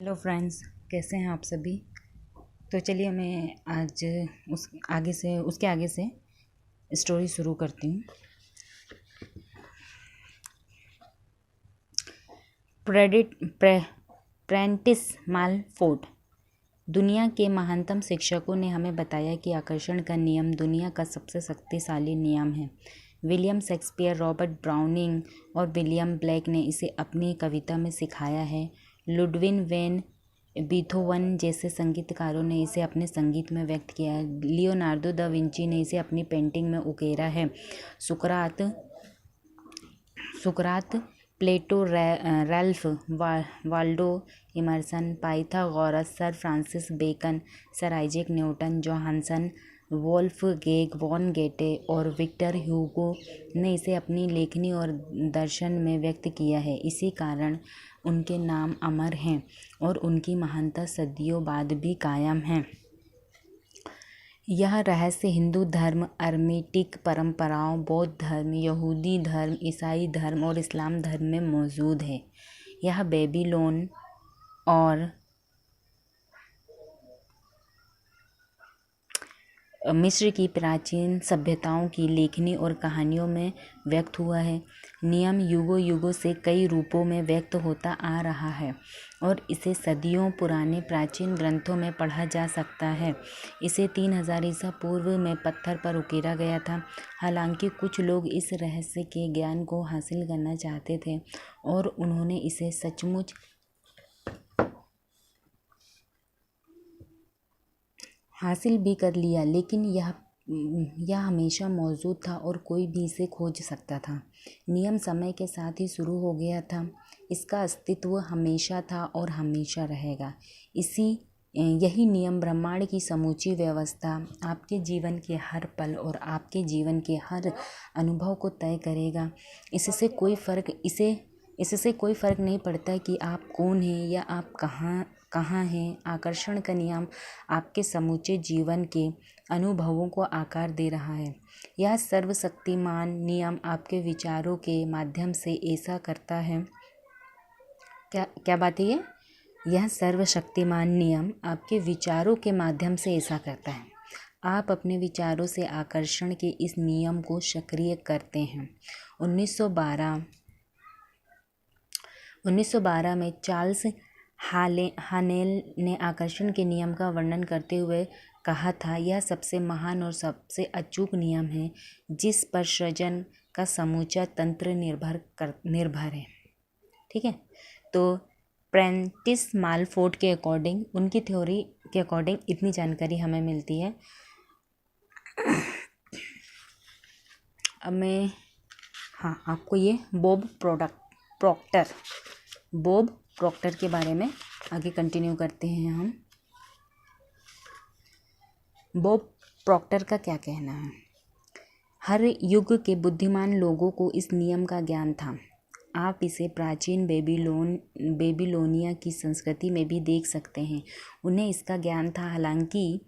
Hello friends, कैसे हैं आप सभी। तो चलिए मैं आज उसके आगे से स्टोरी शुरू करती हूँ। प्रेंटिस मालफोर्ड। दुनिया के महानतम शिक्षकों ने हमें बताया कि आकर्षण का नियम दुनिया का सबसे शक्तिशाली नियम है। विलियम शेक्सपियर, रॉबर्ट ब्राउनिंग और विलियम ब्लेक ने इसे अपनी कविता में सिखाया है। लुडविग वैन बीथोवन जैसे संगीतकारों ने इसे अपने संगीत में व्यक्त किया है। लियोनार्डो दा विंची ने इसे अपनी पेंटिंग में उकेरा है। सुकरात, Plato, Ralph Waldo Emerson, Pythagoras, sir Francis Bacon, sir Isaac Newton, Johann, Wolfgang von Goethe और विक्टर ह्यूगो ने इसे अपनी लेखनी और दर्शन में व्यक्त किया है। इसी कारण उनके नाम अमर हैं और उनकी महानता सदियों बाद भी कायम है। यह रहस्य हिंदू धर्म, अर्मेटिक परंपराओं, बौद्ध धर्म, यहूदी धर्म, ईसाई धर्म और इस्लाम धर्म में मौजूद है। यह बेबीलोन और मिस्र की प्राचीन सभ्यताओं की लेखनी और कहानियों में व्यक्त हुआ है। नियम युगों युगों से कई रूपों में व्यक्त होता आ रहा है और इसे सदियों पुराने प्राचीन ग्रंथों में पढ़ा जा सकता है। इसे 3000 ईसा पूर्व में पत्थर पर उकेरा गया था। हालांकि कुछ लोग इस रहस्य के ज्ञान को हासिल करना चाहते थे और उन्होंने इसे सचमुच हासिल भी कर लिया, लेकिन यह हमेशा मौजूद था और कोई भी इसे खोज सकता था। नियम समय के साथ ही शुरू हो गया था। इसका अस्तित्व हमेशा था और हमेशा रहेगा। यही नियम ब्रह्मांड की समूची व्यवस्था, आपके जीवन के हर पल और आपके जीवन के हर अनुभव को तय करेगा। इससे कोई फर्क नहीं पड़ता कि आप कौन हैं या आप कहाँ हैं। आकर्षण का नियम आपके समूचे जीवन के अनुभवों को आकार दे रहा है। यह सर्वशक्तिमान नियम आपके विचारों के माध्यम से ऐसा करता है। क्या बात है ये? यह सर्वशक्तिमान नियम आपके विचारों के माध्यम से ऐसा करता है। आप अपने विचारों से आकर्षण के इस नियम को सक्रिय करते हैं। 1912 में चार्ल्स हानेल ने आकर्षण के नियम का वर्णन करते हुए कहा था, यह सबसे महान और सबसे अचूक नियम है जिस पर सृजन का समूचा तंत्र निर्भर है। ठीक है, तो प्रेंटिस मालफोर्ड के अकॉर्डिंग, उनकी थ्योरी के अकॉर्डिंग इतनी जानकारी हमें मिलती है। अब मैं आपको ये बॉब प्रॉक्टर के बारे में आगे कंटिन्यू करते हैं हम। बॉब प्रॉक्टर का क्या कहना है? हर युग के बुद्धिमान लोगों को इस नियम का ज्ञान था। आप इसे प्राचीन बेबीलोनिया की संस्कृति में भी देख सकते हैं। उन्हें इसका ज्ञान था, हालांकि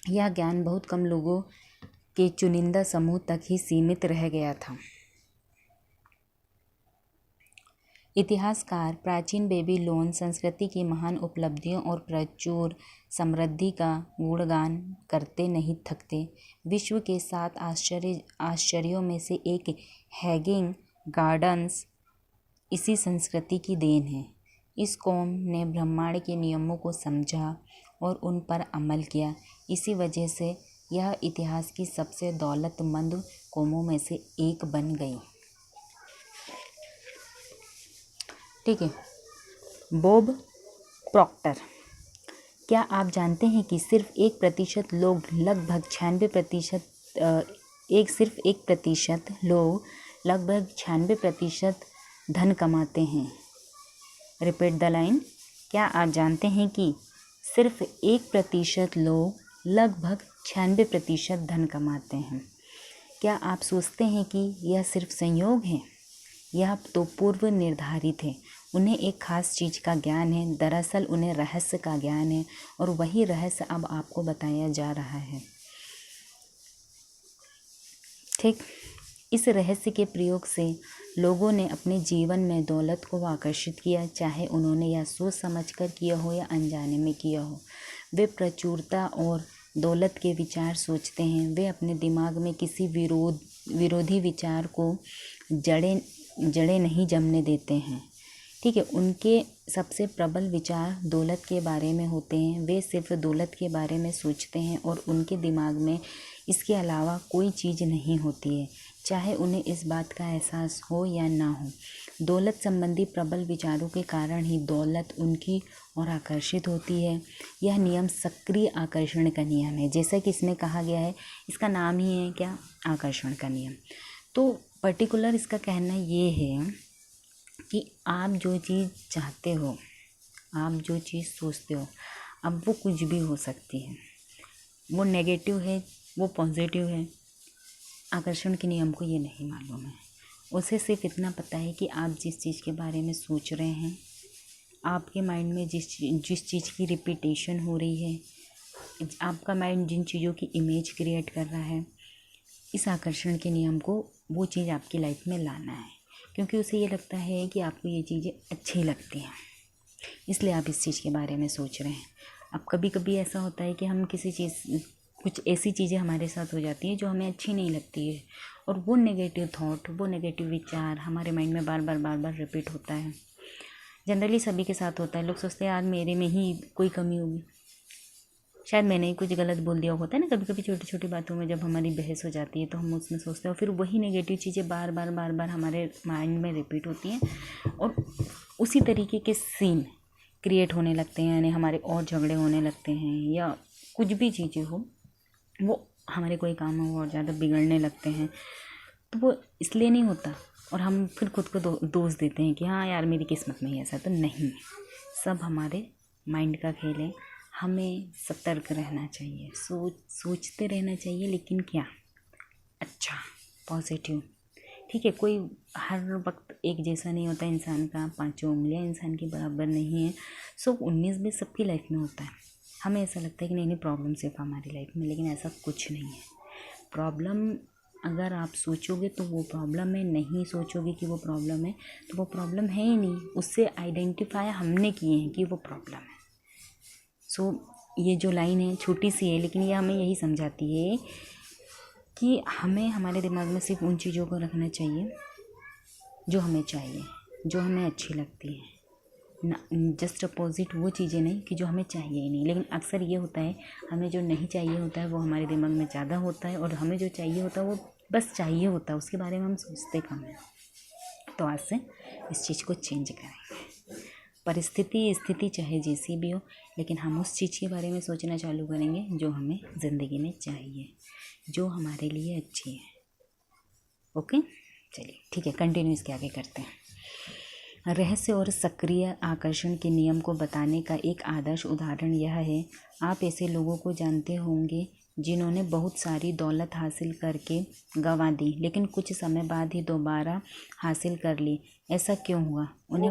यह ज्ञान बहुत कम लोगों के चुनिंदा समूह तक ही सीमित रह गया था। इतिहासकार प्राचीन बेबीलोन संस्कृति की महान उपलब्धियों और प्रचुर समृद्धि का गुणगान करते नहीं थकते। विश्व के 7 आश्चर्यों में से एक हैगिंग गार्डन्स इसी संस्कृति की देन है। इस कौम ने ब्रह्मांड के नियमों को समझा और उन पर अमल किया। इसी वजह से यह इतिहास की सबसे दौलतमंद कौमों में से एक बन गई। ठीक है, बॉब प्रॉक्टर। क्या आप जानते हैं कि सिर्फ 1% लोग लगभग 96% धन कमाते हैं। Repeat the line. क्या आप जानते हैं कि सिर्फ 1% लोग लगभग 96% धन कमाते हैं? क्या आप सोचते हैं कि यह सिर्फ संयोग है? यह तो पूर्व निर्धारित है। उन्हें एक खास चीज़ का ज्ञान है। दरअसल उन्हें रहस्य का ज्ञान है और वही रहस्य अब आपको बताया जा रहा है। ठीक, इस रहस्य के प्रयोग से लोगों ने अपने जीवन में दौलत को आकर्षित किया, चाहे उन्होंने यह सोच समझकर किया हो या अनजाने में किया हो। वे प्रचुरता और दौलत के विचार सोचते हैं। वे अपने दिमाग में किसी विरोधी विचार को जड़ें नहीं जमने देते हैं। ठीक है, उनके सबसे प्रबल विचार दौलत के बारे में होते हैं। वे सिर्फ दौलत के बारे में सोचते हैं और उनके दिमाग में इसके अलावा कोई चीज़ नहीं होती है, चाहे उन्हें इस बात का एहसास हो या ना हो। दौलत संबंधी प्रबल विचारों के कारण ही दौलत उनकी ओर आकर्षित होती है। यह नियम सक्रिय आकर्षण का नियम है। जैसा कि इसमें कहा गया है, इसका नाम ही है क्या, आकर्षण का नियम। तो पर्टिकुलर इसका कहना ये है कि आप जो चीज़ चाहते हो, आप जो चीज़ सोचते हो, अब वो कुछ भी हो सकती है, वो नेगेटिव है, वो पॉजिटिव है। आकर्षण के नियम को ये नहीं मालूम है। उसे सिर्फ इतना पता है कि आप जिस चीज़ के बारे में सोच रहे हैं, आपके माइंड में जिस चीज़ की रिपीटेशन हो रही है, आपका माइंड जिन चीज़ों की इमेज क्रिएट कर रहा है, इस आकर्षण के नियम को वो चीज़ आपकी लाइफ में लाना है, क्योंकि उसे ये लगता है कि आपको ये चीज़ें अच्छी लगती हैं, इसलिए आप इस चीज़ के बारे में सोच रहे हैं। अब कभी कभी ऐसा होता है कि हम कुछ ऐसी चीज़ें हमारे साथ हो जाती हैं जो हमें अच्छी नहीं लगती है, और वो नेगेटिव थॉट, वो नेगेटिव विचार हमारे माइंड में बार बार रिपीट होता है। जनरली सभी के साथ होता है। लोग सोचते हैं यार मेरे में ही कोई कमी होगी, शायद मैंने ही कुछ गलत बोल दिया होता है ना। कभी कभी छोटी छोटी बातों में जब हमारी बहस हो जाती है तो हम उसमें सोचते हैं, और फिर वही नेगेटिव चीज़ें बार बार हमारे माइंड में रिपीट होती हैं, और उसी तरीके के सीन क्रिएट होने लगते हैं, यानी हमारे और झगड़े होने लगते हैं, या कुछ भी चीज़ें हो, वो हमारे कोई काम हो और ज़्यादा बिगड़ने लगते हैं। तो वो इसलिए नहीं होता, और हम फिर खुद को दोष देते हैं कि हाँ यार मेरी किस्मत में ही ऐसा। तो नहीं, सब हमारे माइंड का खेल है। हमें सतर्क रहना चाहिए, सोचते रहना चाहिए, लेकिन क्या, अच्छा, पॉजिटिव। ठीक है, कोई हर वक्त एक जैसा नहीं होता इंसान का, पांचों उंगलियां इंसान की बराबर नहीं है। सो 19-20 सबकी लाइफ में होता है। हमें ऐसा लगता है कि नहीं प्रॉब्लम सिर्फ हमारी लाइफ में, लेकिन ऐसा कुछ नहीं है। प्रॉब्लम अगर आप सोचोगे तो वो प्रॉब्लम है, नहीं सोचोगे कि वो प्रॉब्लम है तो वो प्रॉब्लम है ही नहीं। उससे आइडेंटिफाई हमने किए हैं कि वो प्रॉब्लम है। सो ये जो लाइन है छोटी सी है, लेकिन ये हमें यही समझाती है कि हमें हमारे दिमाग में सिर्फ उन चीज़ों को रखना चाहिए जो हमें चाहिए, जो हमें अच्छी लगती है ना, जस्ट अपोजिट वो चीज़ें नहीं कि जो हमें चाहिए ही नहीं। लेकिन अक्सर ये होता है, हमें जो नहीं चाहिए होता है वो हमारे दिमाग में ज़्यादा होता है, और हमें जो चाहिए होता है वो बस चाहिए होता है, उसके बारे में हम सोचते कम हैं। तो आज से इस चीज़ को चेंज करेंगे। स्थिति चाहे जैसी भी हो, लेकिन हम उस चीज़ के बारे में सोचना चालू करेंगे जो हमें ज़िंदगी में चाहिए, जो हमारे लिए अच्छी है। ओके, चलिए ठीक है, कंटिन्यू इसके आगे करते हैं। रहस्य और सक्रिय आकर्षण के नियम को बताने का एक आदर्श उदाहरण यह है, आप ऐसे लोगों को जानते होंगे जिन्होंने बहुत सारी दौलत हासिल करके गंवा दी, लेकिन कुछ समय बाद ही दोबारा हासिल कर ली। ऐसा क्यों हुआ? उन्हें